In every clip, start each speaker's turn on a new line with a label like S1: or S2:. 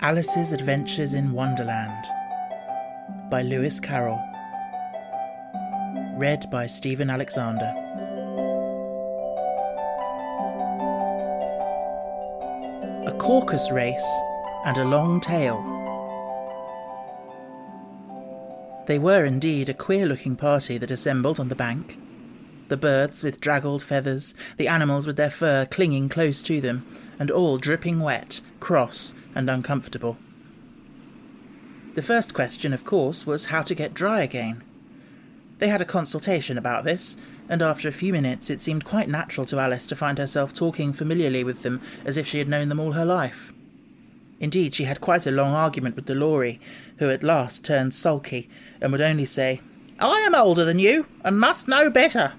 S1: Alice's Adventures in Wonderland by Lewis Carroll. Read by Stephen Alexander. A Caucus-Race and a long tail. They were indeed a queer-looking party that assembled on the bank. The birds with draggled feathers, the animals with their fur clinging close to them, and all dripping wet, cross and uncomfortable. The first question, of course, was how to get dry again. They had a consultation about this, and after a few minutes it seemed quite natural to Alice to find herself talking familiarly with them as if she had known them all her life. Indeed, she had quite a long argument with the Lory, who at last turned sulky and would only say, "I am older than you, and must know better."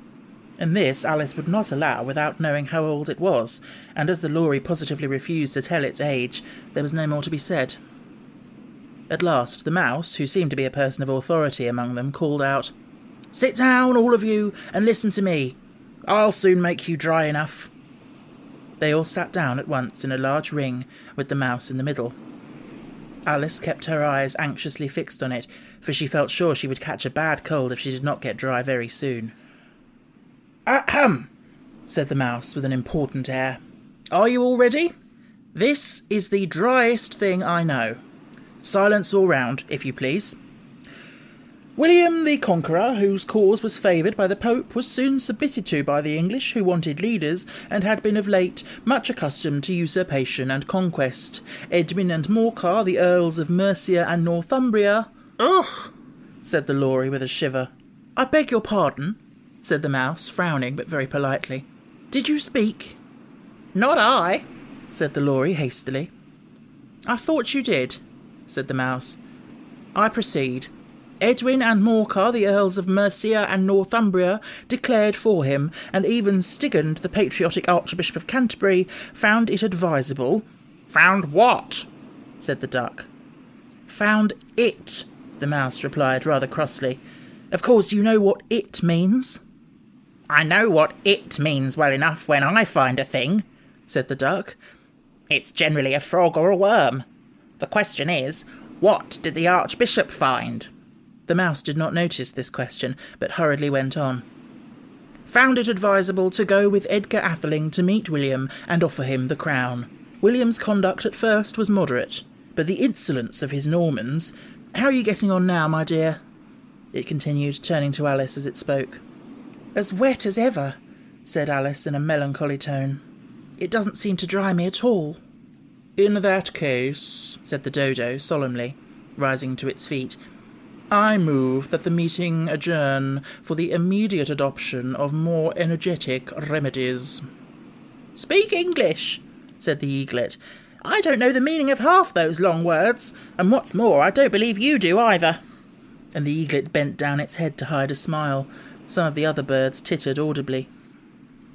S1: And this Alice would not allow without knowing how old it was, and as the Lory positively refused to tell its age, there was no more to be said. At last, the Mouse, who seemed to be a person of authority among them, called out, "Sit down, all of you, and listen to me. I'll soon make you dry enough." They all sat down at once in a large ring, with the Mouse in the middle. Alice kept her eyes anxiously fixed on it, for she felt sure she would catch a bad cold if she did not get dry very soon. "Ahem," said the Mouse with an important air. "Are you all ready? This is the driest thing I know. Silence all round, if you please. William the Conqueror, whose cause was favoured by the Pope, was soon submitted to by the English, who wanted leaders, and had been of late much accustomed to usurpation and conquest. Edwin and Morcar, the Earls of Mercia and Northumbria—" "Ugh!" said the Lory with a shiver. "I beg your pardon," said the Mouse, frowning but very politely. "Did you speak?" "Not I," said the Lory hastily. "I thought you did," said the Mouse. "I proceed. Edwin and Morcar, the Earls of Mercia and Northumbria, declared for him, and even Stigand, the patriotic Archbishop of Canterbury, found it advisable—" "Found what?" said the Duck. "Found it," the Mouse replied rather crossly. "Of course you know what it means." "I know what it means well enough when I find a thing," said the Duck. "It's generally a frog or a worm. The question is, what did the Archbishop find?" The Mouse did not notice this question, but hurriedly went on. "Found it advisable to go with Edgar Atheling to meet William and offer him the crown. William's conduct at first was moderate, but the insolence of his Normans— How are you getting on now, my dear?" it continued, turning to Alice as it spoke. "As wet as ever," said Alice in a melancholy tone. "It doesn't seem to dry me at all." "In that case," said the Dodo solemnly, rising to its feet, "I move that the meeting adjourn for the immediate adoption of more energetic remedies." "Speak English," said the Eaglet. "I don't know the meaning of half those long words, and what's more, I don't believe you do either." And the Eaglet bent down its head to hide a smile. Some of the other birds tittered audibly.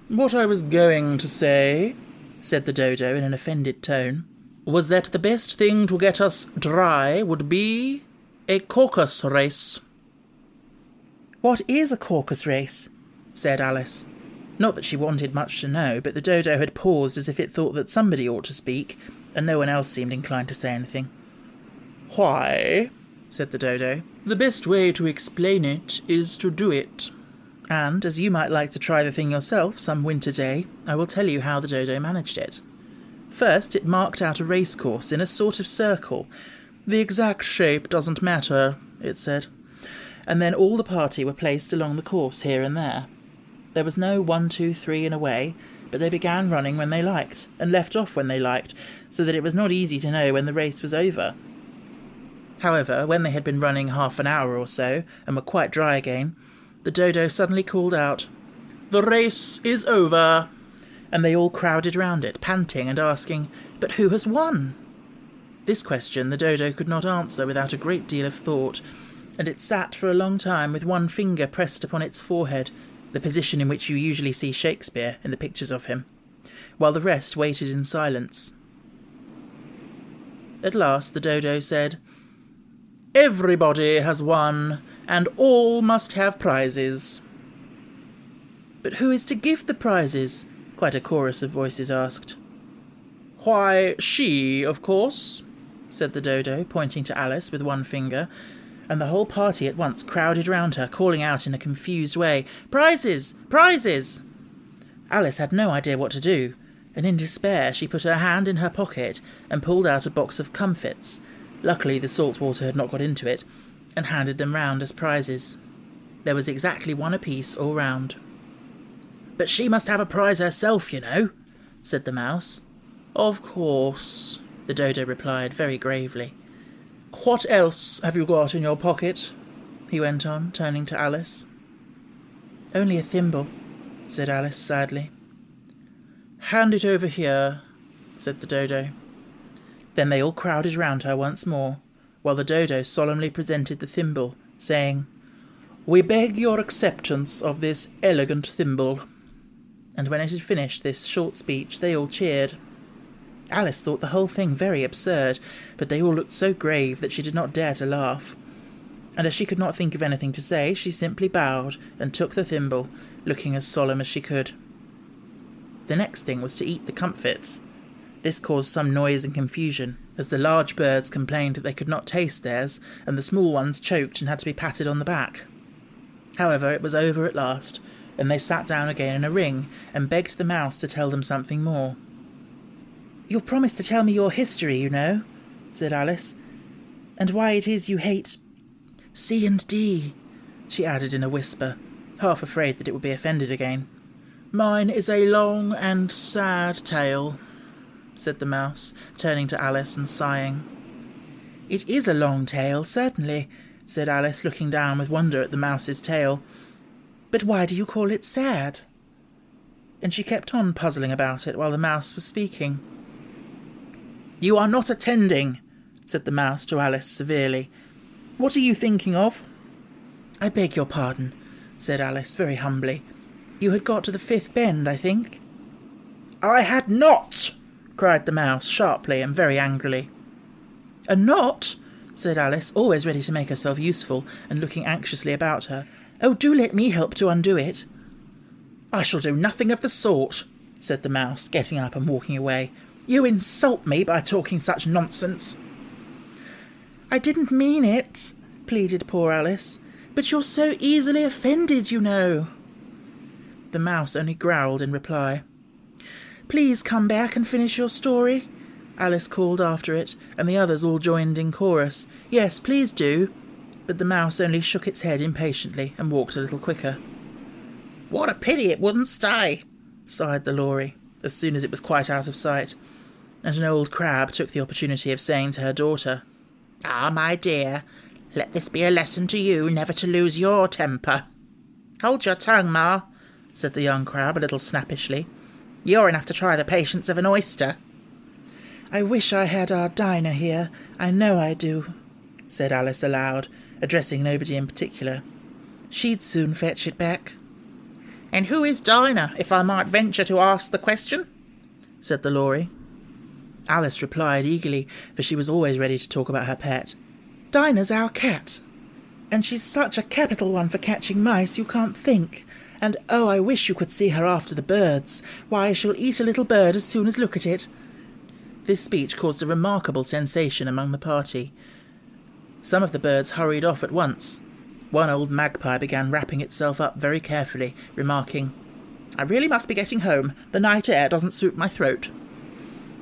S1: "What I was going to say," said the Dodo in an offended tone, "was that the best thing to get us dry would be a Caucus-Race." "What is a Caucus-Race?" said Alice. Not that she wanted much to know, but the Dodo had paused as if it thought that somebody ought to speak, and no one else seemed inclined to say anything. "Why," said the Dodo, "the best way to explain it is to do it. And, as you might like to try the thing yourself some winter day, I will tell you how the Dodo managed it. First, it marked out a racecourse in a sort of circle. The exact shape doesn't matter, it said. And then all the party were placed along the course here and there. There was no 1, 2, 3 and away, but they began running when they liked, and left off when they liked, so that it was not easy to know when the race was over. However, when they had been running half an hour or so, and were quite dry again, the Dodo suddenly called out, "The race is over!" And they all crowded round it, panting and asking, "But who has won?" This question the Dodo could not answer without a great deal of thought, and it sat for a long time with one finger pressed upon its forehead, the position in which you usually see Shakespeare in the pictures of him, while the rest waited in silence. At last the Dodo said, "Everybody has won, and all must have prizes." "But who is to give the prizes?" quite a chorus of voices asked. "Why, she, of course," said the Dodo, pointing to Alice with one finger, and the whole party at once crowded round her, calling out in a confused way, "Prizes! Prizes!" Alice had no idea what to do, and in despair she put her hand in her pocket and pulled out a box of comfits. Luckily the salt water had not got into it, and handed them round as prizes. There was exactly one apiece all round. "But she must have a prize herself, you know," said the Mouse. "Of course," the Dodo replied very gravely. "What else have you got in your pocket?" he went on, turning to Alice. "Only a thimble," said Alice sadly. "Hand it over here," said the Dodo. Then they all crowded round her once more, while the Dodo solemnly presented the thimble, saying, "We beg your acceptance of this elegant thimble." And when it had finished this short speech, they all cheered. Alice thought the whole thing very absurd, but they all looked so grave that she did not dare to laugh. And as she could not think of anything to say, she simply bowed and took the thimble, looking as solemn as she could. The next thing was to eat the comfits. This caused some noise and confusion, as the large birds complained that they could not taste theirs, and the small ones choked and had to be patted on the back. However, it was over at last, and they sat down again in a ring and begged the Mouse to tell them something more. "You'll promise to tell me your history, you know," said Alice, "and why it is you hate C and D," she added in a whisper, half afraid that it would be offended again. "Mine is a long and sad tale," said the Mouse, turning to Alice and sighing. "It is a long tale, certainly," said Alice, looking down with wonder at the Mouse's tail. "But why do you call it sad?" And she kept on puzzling about it while the Mouse was speaking. "You are not attending," said the Mouse to Alice severely. "What are you thinking of?" "I beg your pardon," said Alice very humbly. "You had got to the fifth bend, I think." "I had not!" cried the Mouse sharply and very angrily. "A knot?" said Alice, always ready to make herself useful and looking anxiously about her. "Oh, do let me help to undo it." "I shall do nothing of the sort," said the Mouse, getting up and walking away. "You insult me by talking such nonsense." "I didn't mean it," pleaded poor Alice. "But you're so easily offended, you know." The Mouse only growled in reply. "Please come back and finish your story," Alice called after it, and the others all joined in chorus. "Yes, please do." But the Mouse only shook its head impatiently and walked a little quicker. "What a pity it wouldn't stay," sighed the Lory, as soon as it was quite out of sight, and an old crab took the opportunity of saying to her daughter, "Ah, my dear, let this be a lesson to you never to lose your temper." "Hold your tongue, Ma," said the young crab a little snappishly. "You're enough to try the patience of an oyster." "I wish I had our Dinah here, I know I do," said Alice aloud, addressing nobody in particular. "She'd soon fetch it back." "And who is Dinah, if I might venture to ask the question?" said the Lory. Alice replied eagerly, for she was always ready to talk about her pet. "Dinah's our cat, and she's such a capital one for catching mice you can't think. And oh, I wish you could see her after the birds. Why, she'll eat a little bird as soon as look at it." This speech caused a remarkable sensation among the party. Some of the birds hurried off at once. One old magpie began wrapping itself up very carefully, remarking, "I really must be getting home. The night air doesn't suit my throat."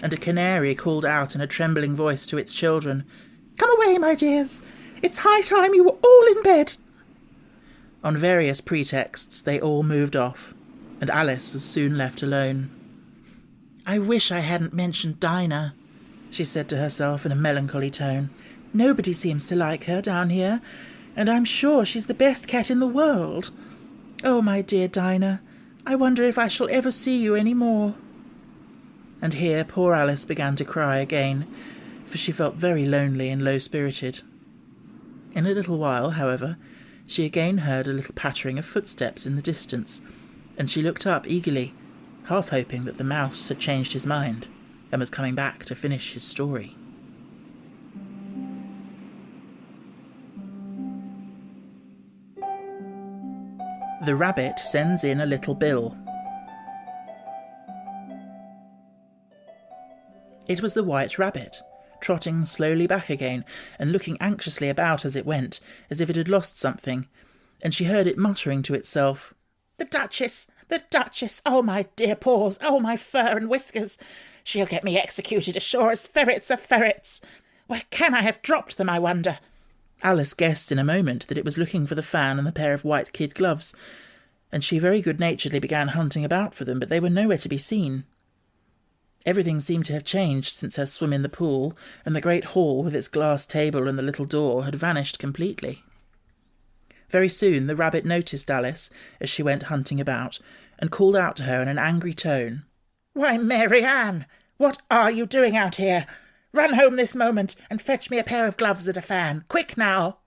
S1: And a canary called out in a trembling voice to its children, "Come away, my dears. It's high time you were all in bed." On various pretexts they all moved off, and Alice was soon left alone. "I wish I hadn't mentioned Dinah," she said to herself in a melancholy tone. "Nobody seems to like her down here, and I'm sure she's the best cat in the world. Oh, my dear Dinah, I wonder if I shall ever see you any more." And here poor Alice began to cry again, for she felt very lonely and low-spirited. In a little while, however, she again heard a little pattering of footsteps in the distance, and she looked up eagerly, half hoping that the Mouse had changed his mind and was coming back to finish his story. The Rabbit Sends in a Little Bill. It was the White Rabbit, trotting slowly back again and looking anxiously about as it went, as if it had lost something, and she heard it muttering to itself, "The Duchess! The Duchess! Oh, my dear paws! Oh, my fur and whiskers! She'll get me executed as sure as ferrets are ferrets! Where can I have dropped them, I wonder?" Alice guessed in a moment that it was looking for the fan and the pair of white kid gloves, and she very good-naturedly began hunting about for them, but they were nowhere to be seen. Everything seemed to have changed since her swim in the pool, and the great hall with its glass table and the little door had vanished completely. Very soon the rabbit noticed Alice as she went hunting about, and called out to her in an angry tone, "Why, Mary Ann, what are you doing out here? Run home this moment and fetch me a pair of gloves and a fan. Quick now!"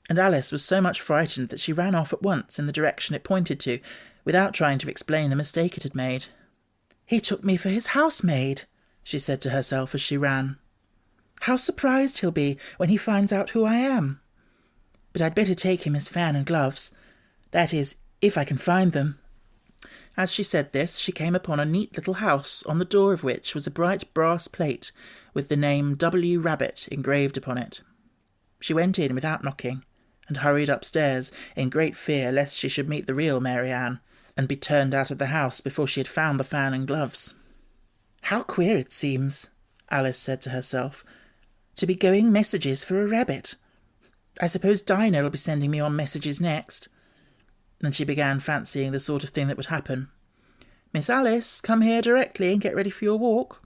S1: And Alice was so much frightened that she ran off at once in the direction it pointed to, without trying to explain the mistake it had made. "He took me for his housemaid," she said to herself as she ran. "How surprised he'll be when he finds out who I am. But I'd better take him his fan and gloves. That is, if I can find them." As she said this, she came upon a neat little house, on the door of which was a bright brass plate with the name W. Rabbit engraved upon it. She went in without knocking, and hurried upstairs in great fear lest she should meet the real Mary Ann, and be turned out of the house before she had found the fan and gloves. "How queer it seems," Alice said to herself, "to be going messages for a rabbit. I suppose Dinah will be sending me on messages next." And she began fancying the sort of thing that would happen. "Miss Alice, come here directly and get ready for your walk."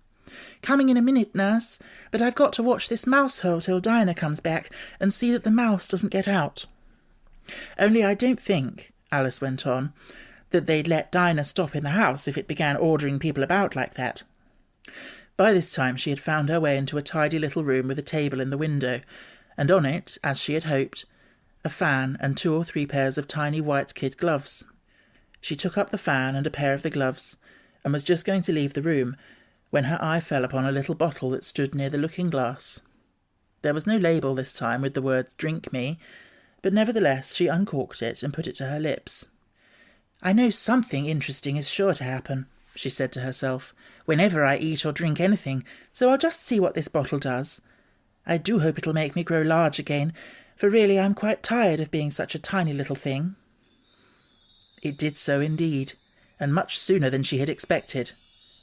S1: "Coming in a minute, nurse, but I've got to watch this mouse hole till Dinah comes back and see that the mouse doesn't get out." "Only I don't think," Alice went on, "that they'd let Dinah stop in the house if it began ordering people about like that." By this time she had found her way into a tidy little room with a table in the window, and on it, as she had hoped, a fan and 2 or 3 pairs of tiny white kid gloves. She took up the fan and a pair of the gloves, and was just going to leave the room when her eye fell upon a little bottle that stood near the looking-glass. There was no label this time with the words "Drink me," but nevertheless she uncorked it and put it to her lips. "I know something interesting is sure to happen," she said to herself, "whenever I eat or drink anything, so I'll just see what this bottle does. I do hope it'll make me grow large again, for really I'm quite tired of being such a tiny little thing." It did so indeed, and much sooner than she had expected.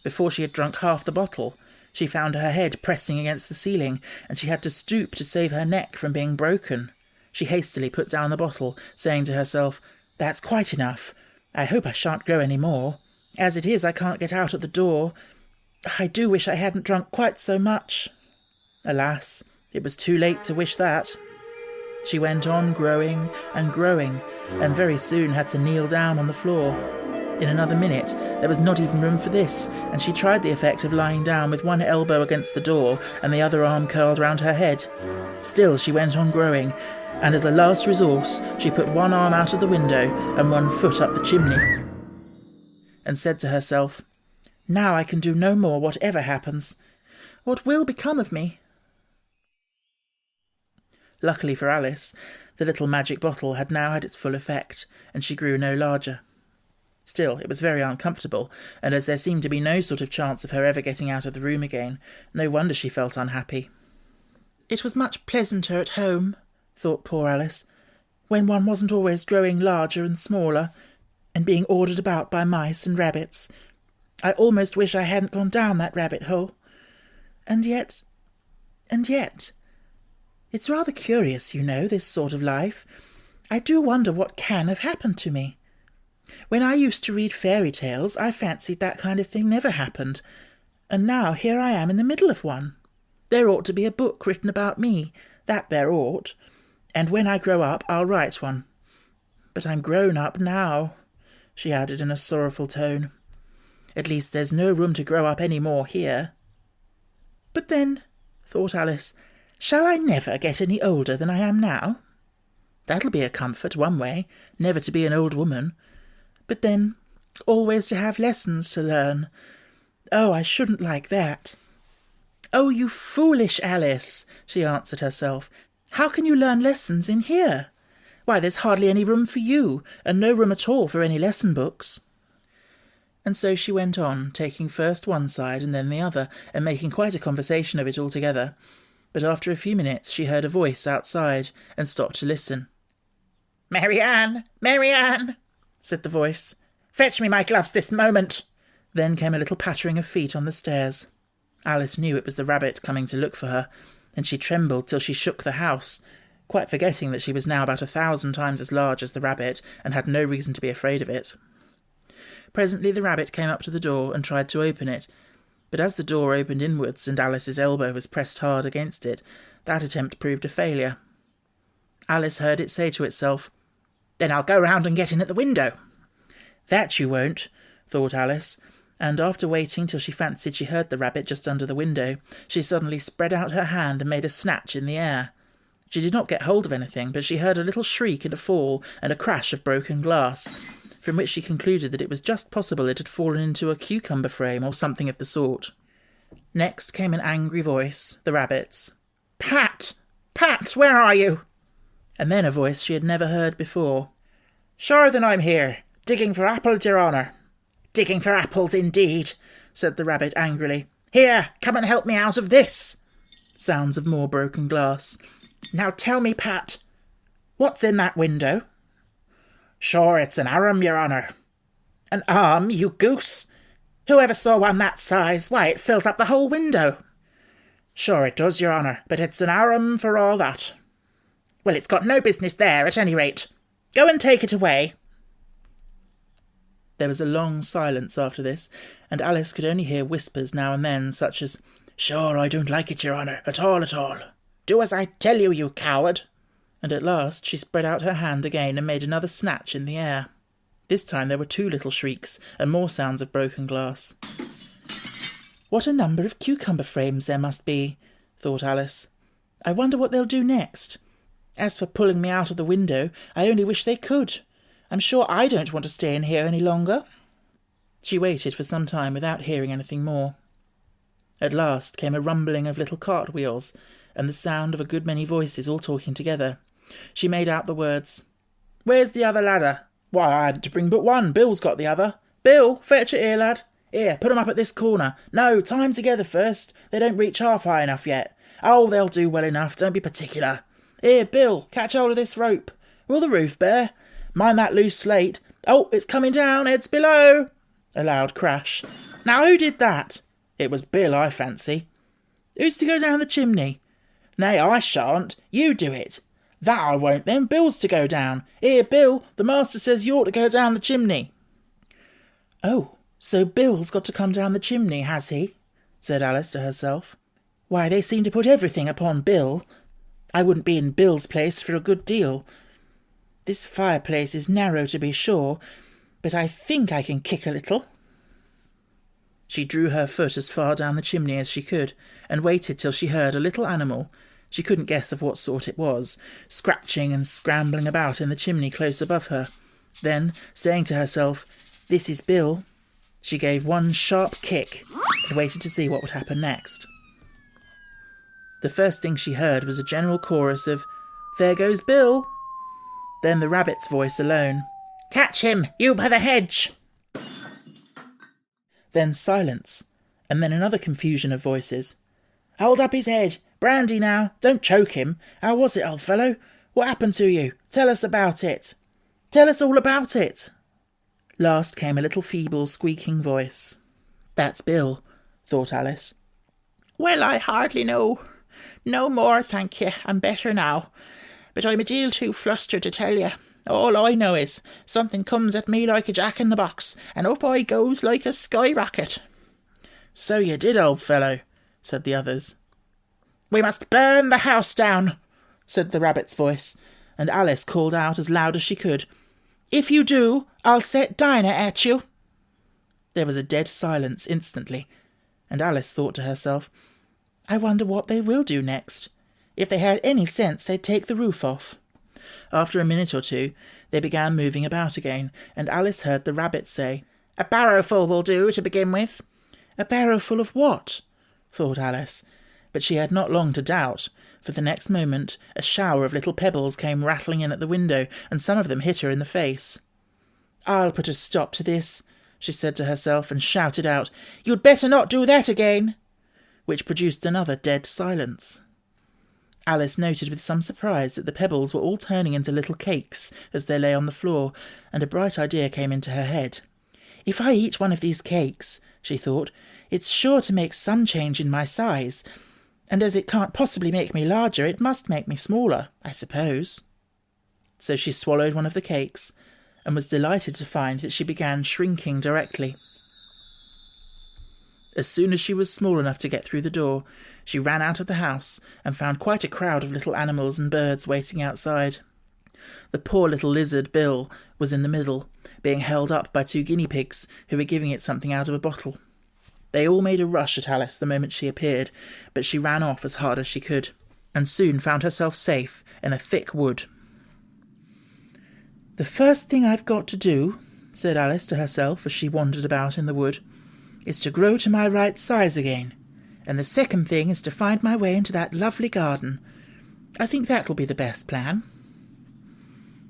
S1: Before she had drunk half the bottle, she found her head pressing against the ceiling, and she had to stoop to save her neck from being broken. She hastily put down the bottle, saying to herself, "That's quite enough. I hope I shan't grow any more. As it is, I can't get out at the door. I do wish I hadn't drunk quite so much." Alas, it was too late to wish that. She went on growing, and very soon had to kneel down on the floor. In another minute there was not even room for this, and she tried the effect of lying down with one elbow against the door and the other arm curled round her head. Still she went on growing, and as a last resource she put one arm out of the window and one foot up the chimney, and said to herself, "Now I can do no more, whatever happens. What will become of me?" Luckily for Alice, the little magic bottle had now had its full effect, and she grew no larger. Still, it was very uncomfortable, and as there seemed to be no sort of chance of her ever getting out of the room again, no wonder she felt unhappy. "It was much pleasanter at home," thought poor Alice, "when one wasn't always growing larger and smaller, and being ordered about by mice and rabbits. I almost wish I hadn't gone down that rabbit hole. And yet... It's rather curious, you know, this sort of life. I do wonder what can have happened to me. When I used to read fairy tales, I fancied that kind of thing never happened, and now here I am in the middle of one. There ought to be a book written about me, that there ought, and when I grow up I'll write one. But I'm grown up now," she added in a sorrowful tone. "At least there's no room to grow up any more here." "But then," thought Alice, "shall I never get any older than I am now? That'll be a comfort one way, never to be an old woman. But then, always to have lessons to learn. Oh, I shouldn't like that." "Oh, you foolish Alice," she answered herself. "How can you learn lessons in here? Why, there's hardly any room for you, and no room at all for any lesson books." And so she went on, taking first one side and then the other, and making quite a conversation of it altogether. But after a few minutes she heard a voice outside, and stopped to listen. "Mary-Ann! Mary-Ann!" said the voice. "Fetch me my gloves this moment!" Then came a little pattering of feet on the stairs. Alice knew it was the rabbit coming to look for her, and she trembled till she shook the house, quite forgetting that she was now about 1,000 times as large as the rabbit, and had no reason to be afraid of it. Presently the rabbit came up to the door and tried to open it, but as the door opened inwards and Alice's elbow was pressed hard against it, that attempt proved a failure. Alice heard it say to itself, "Then I'll go round and get in at the window." "That you won't," thought Alice, and after waiting till she fancied she heard the rabbit just under the window, she suddenly spread out her hand and made a snatch in the air. She did not get hold of anything, but she heard a little shriek and a fall and a crash of broken glass, from which she concluded that it was just possible it had fallen into a cucumber frame or something of the sort. Next came an angry voice, the rabbit's. "Pat! Pat, where are you?" And then a voice she had never heard before. "Sure then I'm here, digging for apples, your honour." "Digging for apples, indeed," said the rabbit angrily. "Here, come and help me out of this." Sounds of more broken glass. "Now tell me, Pat, what's in that window?" "Sure, it's an arm, your honour." "An arm, you goose? Who ever saw one that size? Why, it fills up the whole window." "Sure it does, your honour, but it's an arm for all that." "Well, it's got no business there, at any rate. Go and take it away." There was a long silence after this, and Alice could only hear whispers now and then, such as, "Sure, I don't like it, your honour, at all, at all." "Do as I tell you, you coward." And at last she spread out her hand again and made another snatch in the air. This time there were 2 little shrieks, and more sounds of broken glass. "What a number of cucumber frames there must be," thought Alice. "I wonder what they'll do next. As for pulling me out of the window, I only wish they could. I'm sure I don't want to stay in here any longer." She waited for some time without hearing anything more. At last came a rumbling of little cartwheels, and the sound of a good many voices all talking together. She made out the words, "Where's the other ladder? Why, I hadn't to bring but one. Bill's got the other. Bill, fetch it here, lad. Here, put 'em up at this corner. No, tie 'em together first. They don't reach half high enough yet. Oh, they'll do well enough. Don't be particular. Here, Bill, catch hold of this rope. Will the roof bear? Mind that loose slate. Oh, it's coming down. Heads below." A loud crash. "Now, who did that?" "It was Bill, I fancy." "Who's to go down the chimney?" "Nay, I shan't. You do it." "That I won't then. Bill's to go down. Here, Bill, the master says you ought to go down the chimney." "Oh, so Bill's got to come down the chimney, has he?" said Alice to herself. "Why, they seem to put everything upon Bill. I wouldn't be in Bill's place for a good deal. This fireplace is narrow to be sure, but I think I can kick a little." She drew her foot as far down the chimney as she could, and waited till she heard a little animal, she couldn't guess of what sort it was, scratching and scrambling about in the chimney close above her. Then, saying to herself, "This is Bill," she gave one sharp kick, and waited to see what would happen next. The first thing she heard was a general chorus of, "There goes Bill." Then the rabbit's voice alone, "Catch him, you by the hedge." Then silence, and then another confusion of voices. "Hold up his head. Brandy now. Don't choke him. How was it, old fellow? What happened to you? Tell us about it. Tell us all about it." Last came a little feeble squeaking voice. "That's Bill," thought Alice. "Well, I hardly know. No more, thank you. I'm better now. But I'm a deal too flustered to tell you. All I know is something comes at me like a jack-in-the-box, and up I goes like a skyrocket." "So you did, old fellow," said the others. "We must burn the house down," said the rabbit's voice, and Alice called out as loud as she could, "If you do, I'll set Dinah at you." There was a dead silence instantly, and Alice thought to herself, "I wonder what they will do next. If they had any sense, they'd take the roof off." After a minute or two, they began moving about again, and Alice heard the rabbit say, "A barrowful will do to begin with." "A barrowful of what?" thought Alice, but she had not long to doubt, for the next moment a shower of little pebbles came rattling in at the window, and some of them hit her in the face. "I'll put a stop to this," she said to herself, and shouted out, "You'd better not do that again," which produced another dead silence. Alice noted with some surprise that the pebbles were all turning into little cakes as they lay on the floor, and a bright idea came into her head. "If I eat one of these cakes," she thought, "it's sure to make some change in my size, and as it can't possibly make me larger, it must make me smaller, I suppose." So she swallowed one of the cakes, and was delighted to find that she began shrinking directly. As soon as she was small enough to get through the door, she ran out of the house and found quite a crowd of little animals and birds waiting outside. The poor little lizard, Bill, was in the middle, being held up by 2 guinea pigs who were giving it something out of a bottle. They all made a rush at Alice the moment she appeared, but she ran off as hard as she could, and soon found herself safe in a thick wood. "The first thing I've got to do," said Alice to herself as she wandered about in the wood, "is to grow to my right size again, and the second thing is to find my way into that lovely garden. I think that will be the best plan."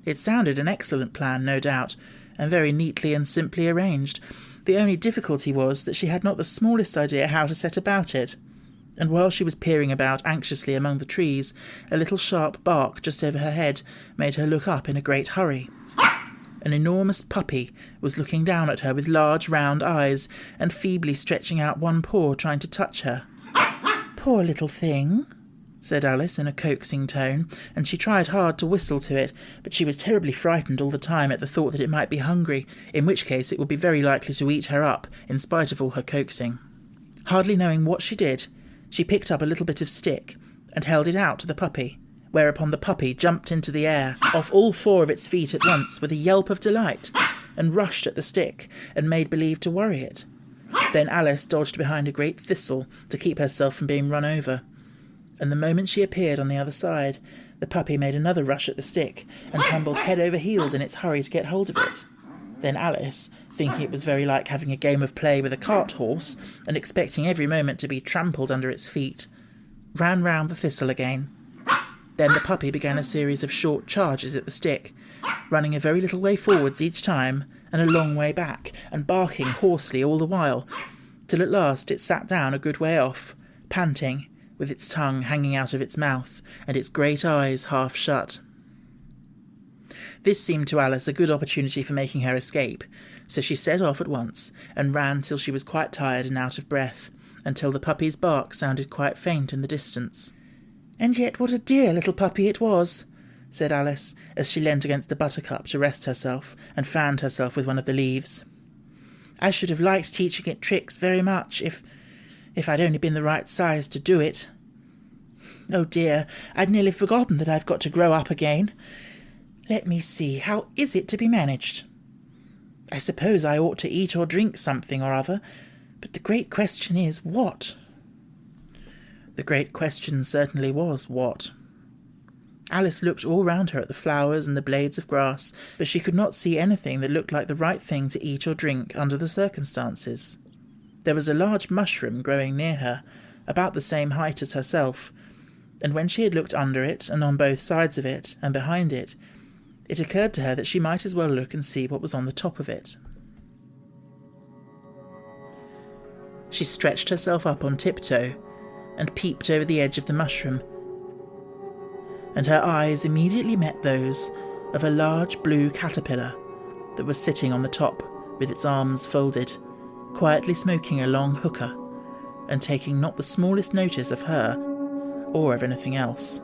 S1: It sounded an excellent plan, no doubt, and very neatly and simply arranged. The only difficulty was that she had not the smallest idea how to set about it, and while she was peering about anxiously among the trees, a little sharp bark just over her head made her look up in a great hurry. An enormous puppy was looking down at her with large round eyes, and feebly stretching out one paw trying to touch her. "Poor little thing," said Alice in a coaxing tone, and she tried hard to whistle to it, but she was terribly frightened all the time at the thought that it might be hungry, in which case it would be very likely to eat her up, in spite of all her coaxing. Hardly knowing what she did, she picked up a little bit of stick and held it out to the puppy, whereupon the puppy jumped into the air, off all 4 of its feet at once, with a yelp of delight, and rushed at the stick, and made believe to worry it. Then Alice dodged behind a great thistle to keep herself from being run over, and the moment she appeared on the other side, the puppy made another rush at the stick, and tumbled head over heels in its hurry to get hold of it. Then Alice, thinking it was very like having a game of play with a cart horse, and expecting every moment to be trampled under its feet, ran round the thistle again. Then the puppy began a series of short charges at the stick, running a very little way forwards each time, and a long way back, and barking hoarsely all the while, till at last it sat down a good way off, panting, with its tongue hanging out of its mouth, and its great eyes half shut. This seemed to Alice a good opportunity for making her escape, so she set off at once, and ran till she was quite tired and out of breath, until the puppy's bark sounded quite faint in the distance. "And yet what a dear little puppy it was," said Alice, as she leant against a buttercup to rest herself, and fanned herself with one of the leaves. "I should have liked teaching it tricks very much, if I'd only been the right size to do it. Oh dear, I'd nearly forgotten that I've got to grow up again. Let me see, how is it to be managed? I suppose I ought to eat or drink something or other, but the great question is, what?" The great question certainly was, what? Alice looked all round her at the flowers and the blades of grass, but she could not see anything that looked like the right thing to eat or drink under the circumstances. There was a large mushroom growing near her, about the same height as herself, and when she had looked under it, and on both sides of it, and behind it, it occurred to her that she might as well look and see what was on the top of it. She stretched herself up on tiptoe, and peeped over the edge of the mushroom, and her eyes immediately met those of a large blue caterpillar that was sitting on the top with its arms folded, quietly smoking a long hookah, and taking not the smallest notice of her or of anything else.